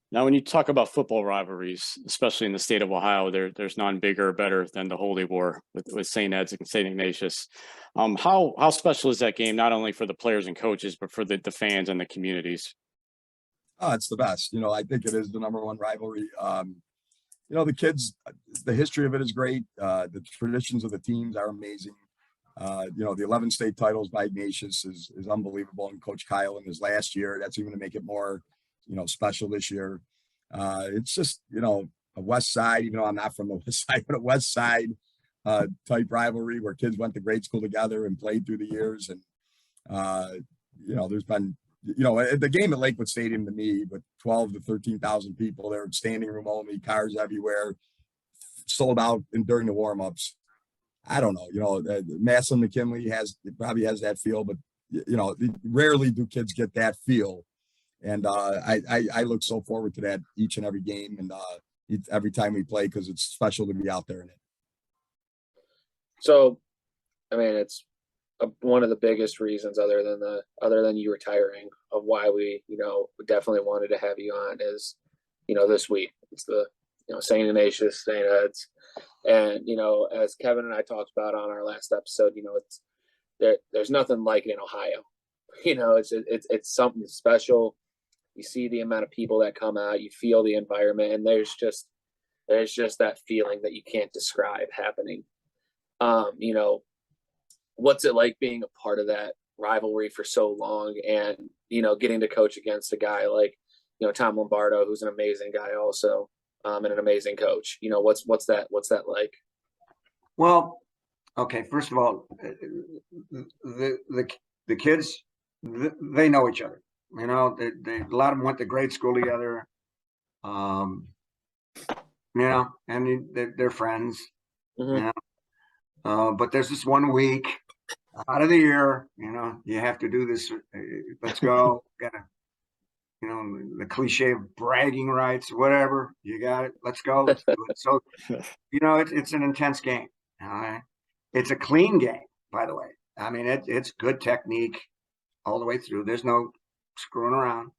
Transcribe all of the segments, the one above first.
Now, when you talk about football rivalries, especially in the state of Ohio, there's none bigger or better than the Holy War with St. Ed's and St. Ignatius. How special is that game, not only for the players and coaches, but for the fans and the communities? Oh, it's the best. I think it is the number one rivalry. The kids, the history of it is great. The traditions of the teams are amazing. The 11 state titles by Ignatius is unbelievable. And Coach Kyle in his last year, that's even to make it more, special this year. It's just, a West Side, even though I'm not from the West Side, but a West Side type rivalry where kids went to grade school together and played through the years. And, there's been, the game at Lakewood Stadium to me, with 12 to 13,000 people there, standing room only, cars everywhere, sold out during the warm-ups. I don't know, Massillon McKinley probably has that feel, but rarely do kids get that feel. And I look so forward to that each and every game and every time we play, because it's special to be out there in it. So, I mean, it's one of the biggest reasons, other than you retiring, of why we definitely wanted to have you on is, this week it's the St. Ignatius, St. Ed's, and as Kevin and I talked about on our last episode, it's there's nothing like it in Ohio. It's something special. You see the amount of people that come out, you feel the environment, and there's just that feeling that you can't describe happening. What's it like being a part of that rivalry for so long, and getting to coach against a guy like Tom Lombardo, who's an amazing guy also, and an amazing coach. What's that like? Well, okay, first of all, the kids, they know each other. They a lot of them went to grade school together. And they're friends. Mm-hmm. But there's this 1 week out of the year, you have to do this. Let's go. Gotta, the cliche of bragging rights, whatever. You got it. Let's go. Let's do it. So, it's an intense game. It's a clean game, by the way. I mean, it's good technique all the way through. There's no screwing around.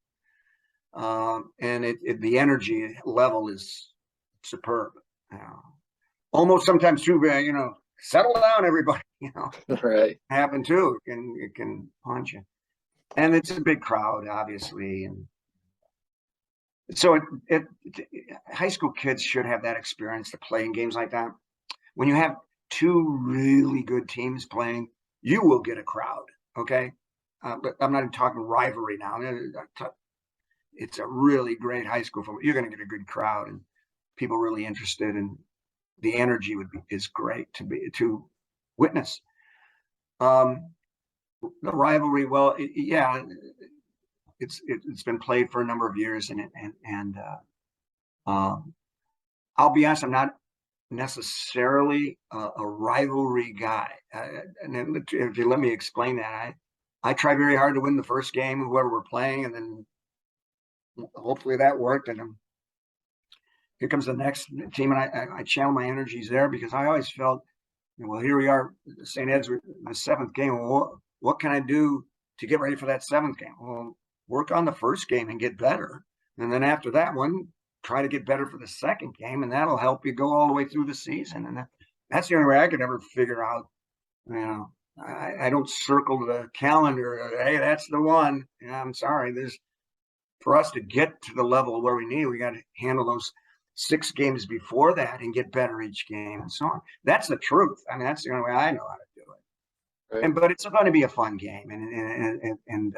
And the energy level is superb. Almost sometimes too, settle down, everybody. Right. Happen too. It can punch you, and it's a big crowd, obviously, and so high school kids should have that experience to play in games like that. When you have two really good teams playing, you will get a crowd. Okay, but I'm not even talking rivalry now. It's a really great high school football. You're going to get a good crowd and people really interested, and the energy is great to witness. The rivalry, well, it's been played for a number of years, and I'll be honest, I'm not necessarily a rivalry guy. And if you let me explain that, I try very hard to win the first game, whoever we're playing, and then hopefully that worked. And here comes the next team, and I channel my energies there, because I always felt, well, here we are, St. Ed's, the seventh game. Well, what can I do to get ready for that seventh game? Well, work on the first game and get better. And then after that one, try to get better for the second game, and that'll help you go all the way through the season. And that's the only way I could ever figure out. I don't circle the calendar. Hey, that's the one. I'm sorry. For us to get to the level where we got to handle those 6 games before that and get better each game and so on. That's the truth. I mean, that's the only way I know how to do it. Right. But it's going to be a fun game, and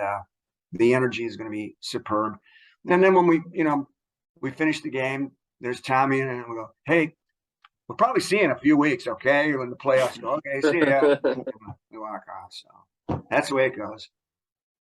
the energy is going to be superb. And then when we finish the game, there's Tommy, and we go, hey, we'll probably see you in a few weeks, okay? When the playoffs go, okay, see ya. We walk off. So that's the way it goes.